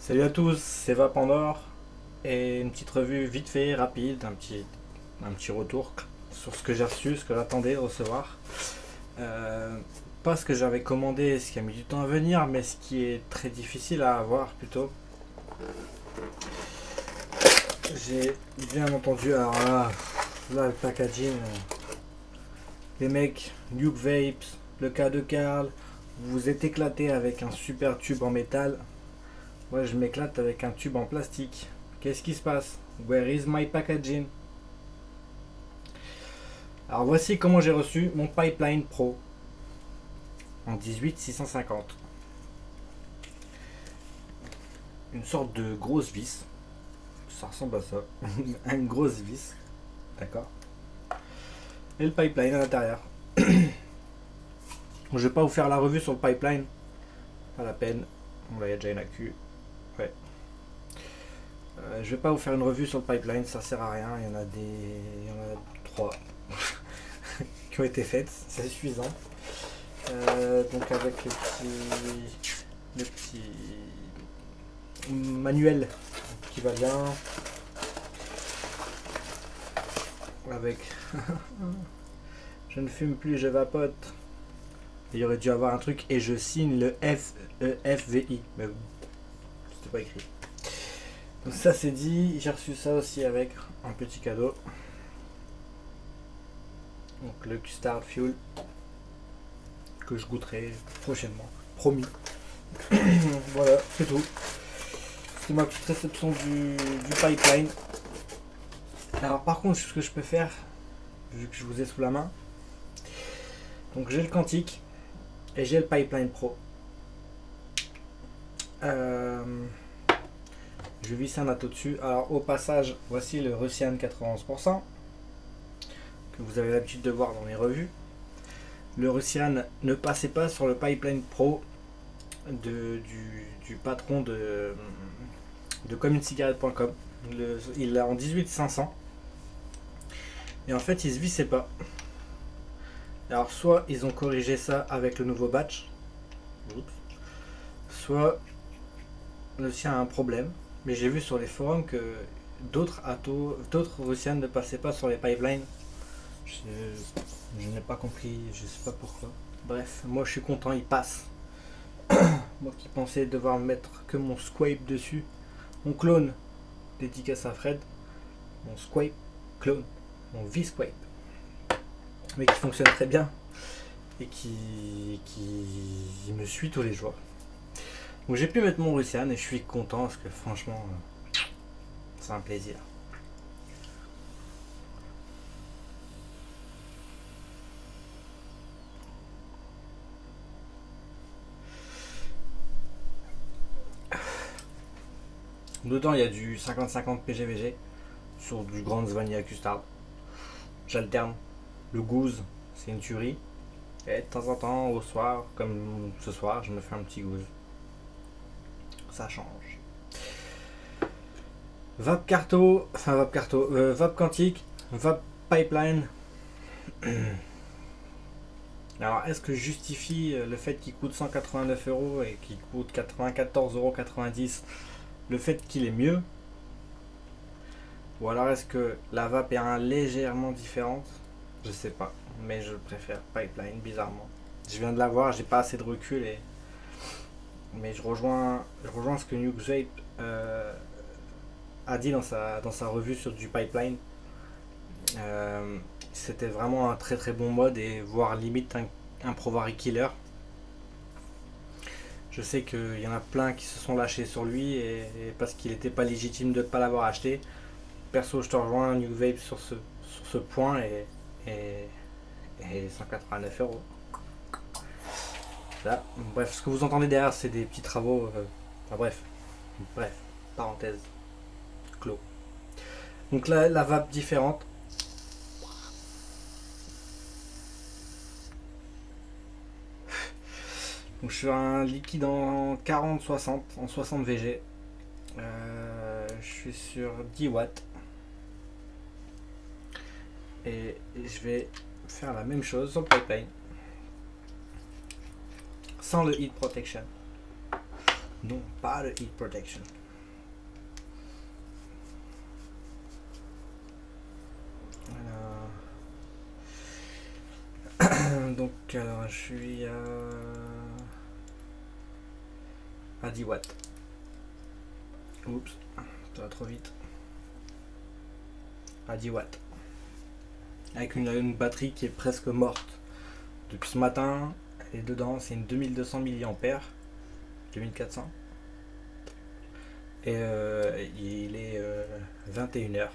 Salut à tous, c'est Vapandor et une petite revue vite fait, rapide, un petit retour sur ce que j'ai reçu, ce que j'attendais de recevoir. Euh, Pas ce que j'avais commandé, ce qui a mis du temps à venir, mais ce qui est très difficile à avoir plutôt. J'ai bien entendu, alors là le packaging, les mecs, Nuke Vapes, le cas de Carl, vous vous êtes éclaté avec un super tube en métal. Moi je m'éclate avec un tube en plastique. Qu'est-ce qui se passe? Where is my packaging? Alors voici comment j'ai reçu mon Pipeline Pro en 18650. Une sorte de grosse vis. Ça ressemble à ça. Une grosse vis. D'accord. Et le pipeline à l'intérieur. Je vais pas vous faire la revue sur le pipeline. Pas la peine. On l'a déjà une accu. Ouais. Je vais pas vous faire une revue sur le pipeline, ça sert à rien. Il y en a trois qui ont été faites, c'est suffisant. Donc avec le petit manuel qui va bien, avec je ne fume plus, je vapote. Il aurait dû avoir un truc et je signe le FVI, mais bon, c'était pas écrit. Donc ça c'est dit, j'ai reçu ça aussi avec un petit cadeau. Donc le Custard Fuel que je goûterai prochainement, promis. Voilà, c'est tout. C'est ma petite réception du pipeline. Alors par contre, ce que je peux faire, vu que je vous ai sous la main, donc j'ai le Quantique et j'ai le Pipeline Pro. Je vais visser un atto dessus. Alors au passage, voici le Russian 91% que vous avez l'habitude de voir dans les revues. Le Russian ne passait pas sur le Pipeline Pro du patron de communecigarette.com. Il l'a en 18500 et en fait il se vissait pas. Alors soit ils ont corrigé ça avec le nouveau batch, soit le sien a un problème. Mais j'ai vu sur les forums que d'autres Russian ne passaient pas sur les pipelines. Je n'ai pas compris, je sais pas pourquoi. Bref, moi je suis content, il passe. Moi qui pensais devoir mettre que mon Squape dessus. Mon clone, dédicace à Fred. Mon Squape clone, mon V-Squape. Mais qui fonctionne très bien. Et qui me suit tous les jours. Donc j'ai pu mettre mon Russian et je suis content parce que franchement, c'est un plaisir. Dedans il y a du 50-50 PGVG sur du Grand Vanilla Custard. J'alterne. Le Goose, c'est une tuerie. Et de temps en temps, au soir, comme ce soir, je me fais un petit Goose. Ça change. Vape Quantique, Vape Pipeline. Alors, est-ce que je justifie le fait qu'il coûte 189€ et qu'il coûte 94,90€, le fait qu'il est mieux? Ou alors est-ce que la vape est légèrement différente? Je sais pas, mais je préfère Pipeline bizarrement. Je viens de l'avoir, j'ai pas assez de recul mais je rejoins ce que Nuke Vape a dit dans sa revue sur du Pipeline. C'était vraiment un très très bon mode et voire limite un Provari killer. Je sais qu'il y en a plein qui se sont lâchés sur lui et parce qu'il n'était pas légitime de ne pas l'avoir acheté. Perso, je te rejoins Nuke Vape sur ce point et 189€. Là, bref, ce que vous entendez derrière, c'est des petits travaux. Enfin bref, parenthèse, clos. Donc là, la vape différente. Donc je suis un liquide en 40-60, en 60 VG. Je suis sur 10 watts. Et je vais faire la même chose sur le pipeline. Sans le heat protection. Non, pas de heat protection. Donc alors je suis à 10 watts. Oups, ça va trop vite. À 10 watts. Avec une batterie qui est presque morte. Depuis ce matin, elle est dedans, c'est une 2200 mAh, 2400. Et il est 21h.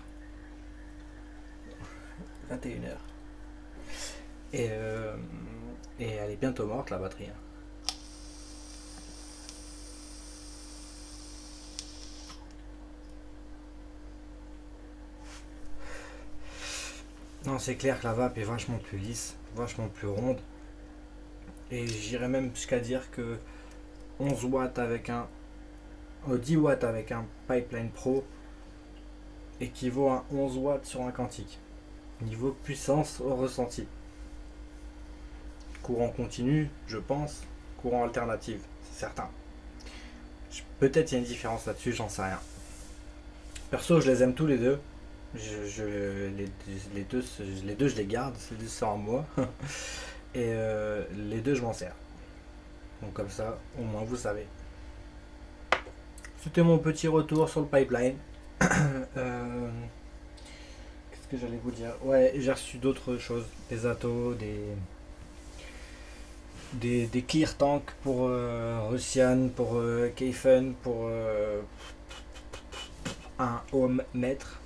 21h. Et elle est bientôt morte, la batterie. Non, c'est clair que la vape est vachement plus lisse, vachement plus ronde. Et j'irais même jusqu'à dire que 11 watts avec 10 watts avec un Pipeline Pro équivaut à 11 watts sur un Quantique. Niveau puissance au ressenti. Courant continu, je pense. Courant alternatif, c'est certain. Peut-être il y a une différence là-dessus, j'en sais rien. Perso, je les aime tous les deux. Les deux, je les garde, les deux sont en moi. Et les deux, je m'en sers. Donc comme ça, au moins vous savez. C'était mon petit retour sur le pipeline. Qu'est-ce que j'allais vous dire? Ouais, j'ai reçu d'autres choses. Des atos, des clear tanks pour Russian, pour Keifen, pour un home maître.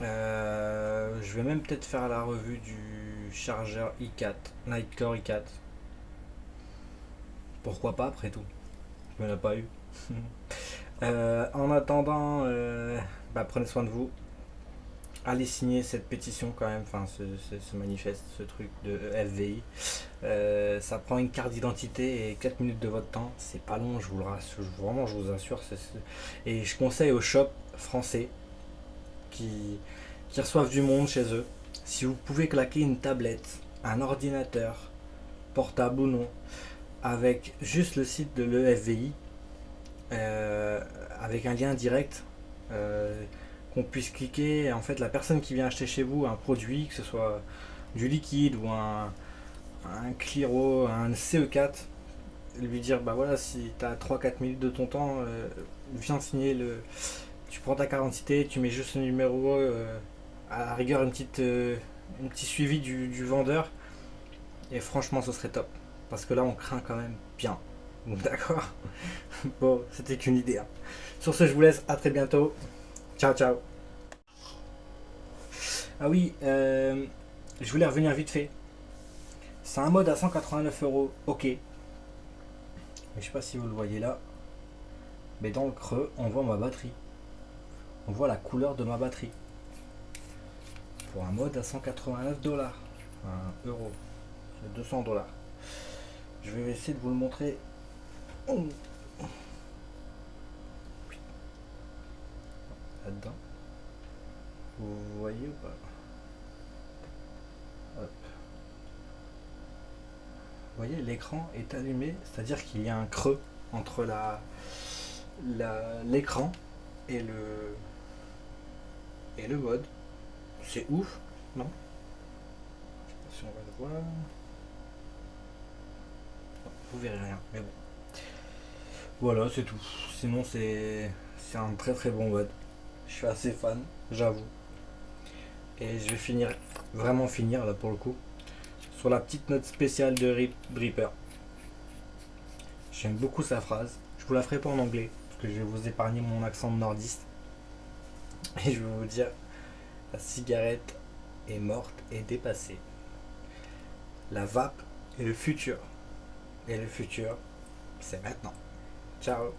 Je vais même peut-être faire la revue du chargeur i4, Nightcore i4. Pourquoi pas après tout? Je me l'ai pas eu. En attendant, prenez soin de vous. Allez signer cette pétition quand même, enfin ce manifeste, ce truc de FVI. Ça prend une carte d'identité et 4 minutes de votre temps. C'est pas long, je vous le rassure, vraiment je vous assure. Et je conseille aux shops français qui reçoivent du monde chez eux. Si vous pouvez claquer une tablette, un ordinateur, portable ou non, avec juste le site de l'EFVI, avec un lien direct, qu'on puisse cliquer. En fait, la personne qui vient acheter chez vous un produit, que ce soit du liquide ou un Cliro, un CE4, lui dire bah voilà, si tu as 3-4 minutes de ton temps, viens signer le. Tu prends ta carte d'identité, tu mets juste le numéro, à la rigueur un petit suivi du vendeur, et franchement ce serait top. Parce que là on craint quand même bien. D'accord. Bon, c'était qu'une idée. Hein. Sur ce, je vous laisse, à très bientôt. Ciao, ciao. Ah oui, je voulais revenir vite fait. C'est un mode à 189€, ok. Mais je sais pas si vous le voyez là. Mais dans le creux, on voit ma batterie. On voit la couleur de ma batterie. Pour un mode à 189$. 1 euro. C'est 200$. Je vais essayer de vous le montrer. Là-dedans. Vous voyez ou pas? Hop. Vous voyez, l'écran est allumé, c'est-à-dire qu'il y a un creux entre l'écran et le mode. C'est ouf, non? Je sais pas si on va le voir. Vous verrez rien, mais bon. Voilà, c'est tout. Sinon, c'est un très très bon mode. Je suis assez fan, j'avoue. Et je vais vraiment finir là pour le coup, sur la petite note spéciale de Reaper. J'aime beaucoup sa phrase. Je vous la ferai pas en anglais, parce que je vais vous épargner mon accent nordiste. Et je vais vous dire, la cigarette est morte et dépassée. La vape est le futur. Et le futur, c'est maintenant. Ciao.